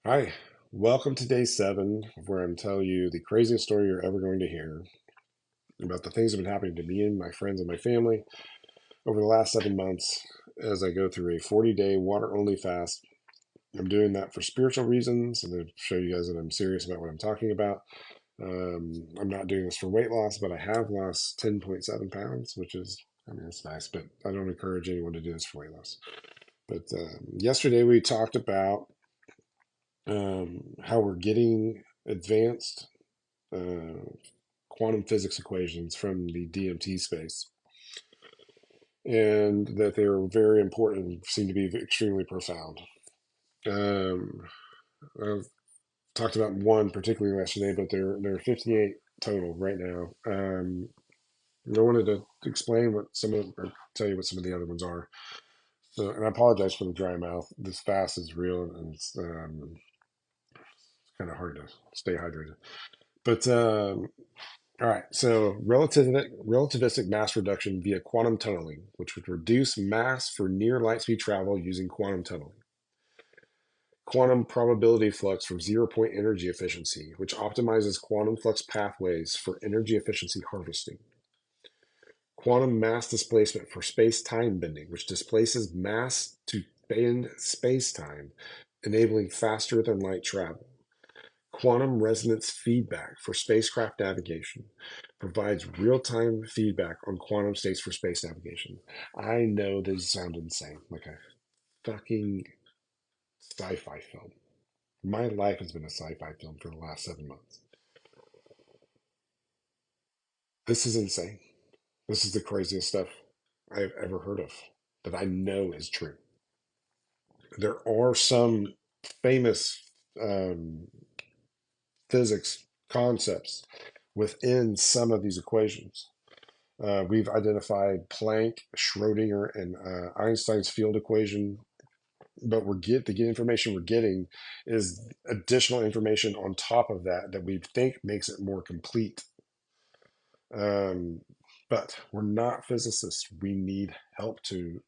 Hi, welcome to day 7, where I'm telling you the craziest story you're ever going to hear about the things that have been happening to me and my friends and my family over the last 7 months as I go through a 40-day water-only fast. I'm doing that for spiritual reasons, and to show you guys that I'm serious about what I'm talking about. I'm not doing this for weight loss, but I have lost 10.7 pounds, which is, I mean, it's nice, but I don't encourage anyone to do this for weight loss. But yesterday we talked about how we're getting advanced uh, quantum physics equations from the DMT space, and that they are very important and seem to be extremely profound. Um, I've talked about one particularly yesterday, but there are 58 total right now. I wanted to explain what some of, or tell you what some of the other ones are. So, and I apologize for the dry mouth. This fast is real, and it's kind of hard to stay hydrated. But all right, so relativistic mass reduction via quantum tunneling, which would reduce mass for near light speed travel using quantum tunneling. Quantum probability flux for zero-point energy efficiency, which optimizes quantum flux pathways for energy efficiency harvesting. Quantum mass displacement for space-time bending, which displaces mass to bend space-time, enabling faster than light travel. Quantum resonance feedback for spacecraft navigation provides real-time feedback on quantum states for space navigation. I know these sound insane, like a fucking sci-fi film. My life has been a sci-fi film for the last 7 months. This is insane. This is the craziest stuff I've ever heard of that I know is true. There are some famous um, physics concepts within some of these equations. We've identified Planck, Schrodinger, and Einstein's field equation, but the information we're getting is additional information on top of that that we think makes it more complete. Um, but we're not physicists. We need help to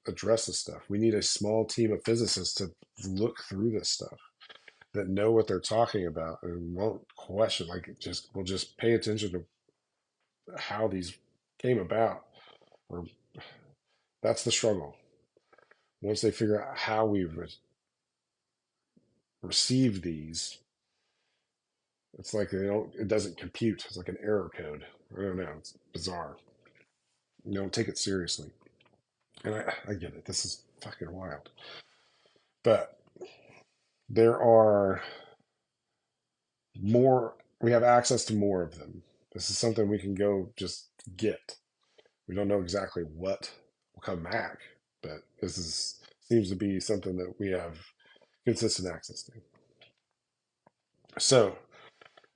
address this stuff. We need a small team of physicists to look through this stuff that know what they're talking about and won't question, like just will just pay attention to how these came about. Or that's the struggle. Once they figure out how we receive these, it's like it doesn't compute. It's like an error code. I don't know. It's bizarre. You don't take it seriously. And I get it. This is fucking wild. But there are more, we have access to more of them. This is something we can go just get. We don't know exactly what will come back, but this is seems to be something that we have consistent access to. So,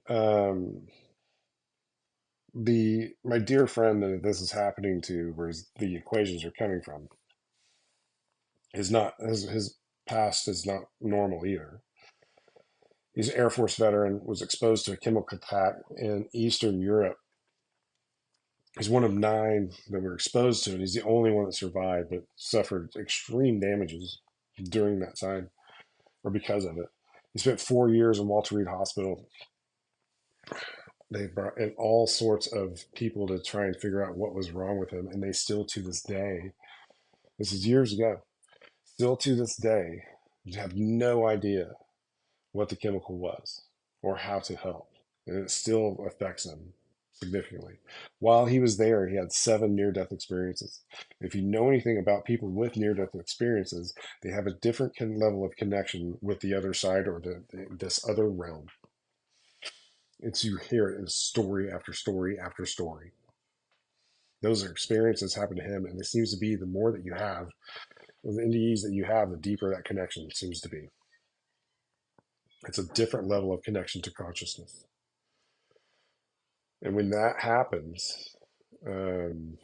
um, the my dear friend that this is happening to, where the equations are coming from, is not his past is not normal either. He's an Air Force veteran, was exposed to a chemical attack in Eastern Europe. He's one of 9 that were exposed to it. He's the only one that survived, but suffered extreme damages during that time or because of it. He spent 4 years in Walter Reed Hospital. They brought in all sorts of people to try and figure out what was wrong with him, and they still to this day, this is years ago, still to this day, have no idea what the chemical was or how to help. And it still affects him significantly. While he was there, he had 7 near death experiences. If you know anything about people with near death experiences, they have a different level of connection with the other side or this other realm. It's you hear it in story after story after story. Those are experiences happen to him, and it seems to be the more that you have, the NDEs that you have, the deeper that connection seems to be. It's a different level of connection to consciousness. And when that happens, um,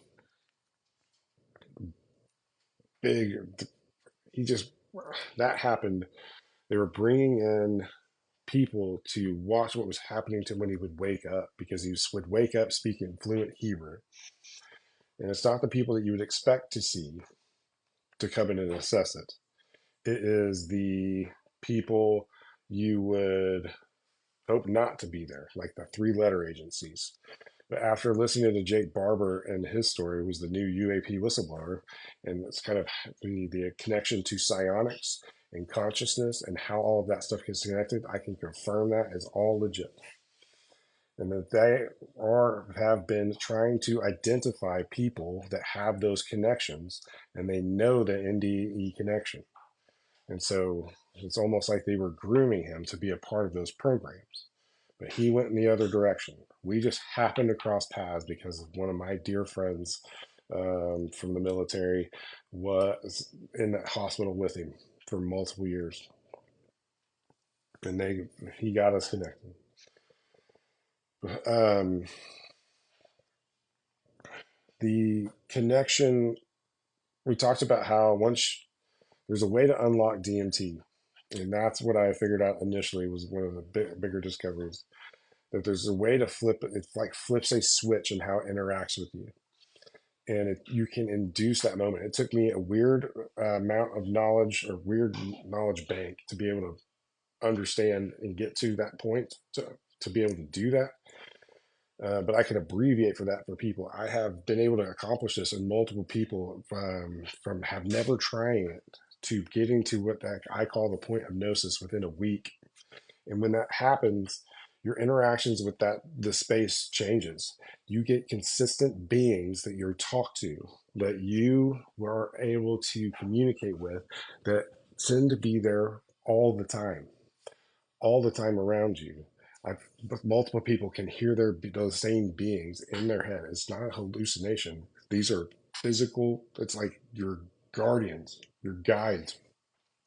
big, he just, that happened. They were bringing in people to watch what was happening to him when he would wake up because would wake up speaking fluent Hebrew. And it's not the people that you would expect to see to come in and assess it. It is the people you would hope not to be there, like the three-letter agencies. But after listening to Jake Barber and his story, who's the new UAP whistleblower, and it's kind of the connection to psionics and consciousness and how all of that stuff gets connected, I can confirm that is all legit. And that they have been trying to identify people that have those connections, and they know the NDE connection. And so it's almost like they were grooming him to be a part of those programs. But he went in the other direction. We just happened to cross paths because one of my dear friends from the military was in that hospital with him for multiple years, and he got us connected. Um, the connection, we talked about how once there's a way to unlock DMT, and that's what I figured out initially was one of the bigger discoveries, that there's a way to flip it. It's like flips a switch in how it interacts with you, and you can induce that moment. It took me a weird amount of knowledge or weird knowledge bank to be able to understand and get to that point to be able to do that. But I can abbreviate for that for people. I have been able to accomplish this in multiple people from have never trying it to getting to what I call the point of gnosis within a week. And when that happens, your interactions with the space changes. You get consistent beings that you're talked to, that you are able to communicate with, that tend to be there all the time around you. I've, multiple people can hear those same beings in their head. It's not a hallucination. These are physical. It's like your guardians, your guides.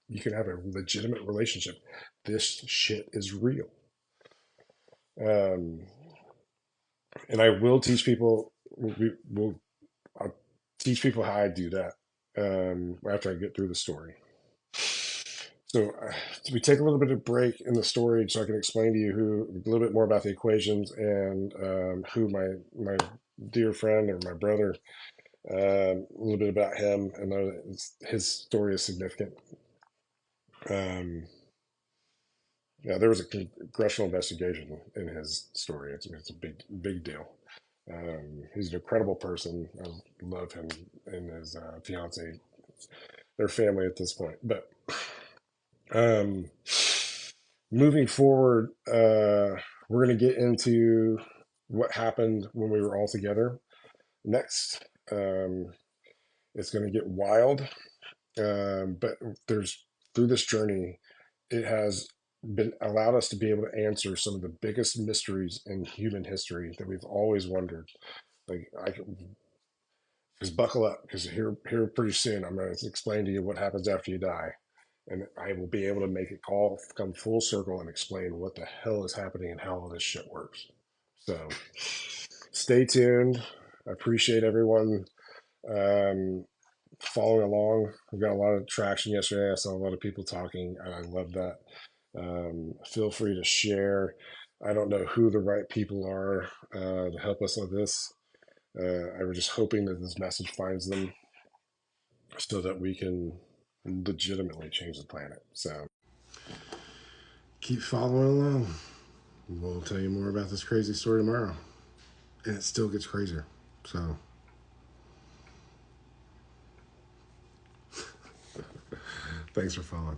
You can have a legitimate relationship. This shit is real. Um, and I will teach people. I'll teach people how I do that after I get through the story. So we take a little bit of break in the story so I can explain to you a little bit more about the equations and who my dear friend or my brother, a little bit about him, and his story is significant. Um, yeah, there was a congressional investigation in his story. It's a big deal. He's an incredible person. I love him and his fiance, their family at this point. But um, moving forward, we're going to get into what happened when we were all together. Next, it's going to get wild, but there's through this journey, it has been allowed us to be able to answer some of the biggest mysteries in human history that we've always wondered. Like I just buckle up because here pretty soon I'm going to explain to you what happens after you die, and I will be able to make it all come full circle and explain what the hell is happening and how all this shit works. So stay tuned. I appreciate everyone um, following along. We got a lot of traction yesterday. I saw a lot of people talking, and I love that. Feel free to share. I don't know who the right people are to help us with this. I was just hoping that this message finds them so that we can legitimately change the planet. So keep following along. We'll tell you more about this crazy story tomorrow. And it still gets crazier. So thanks for following.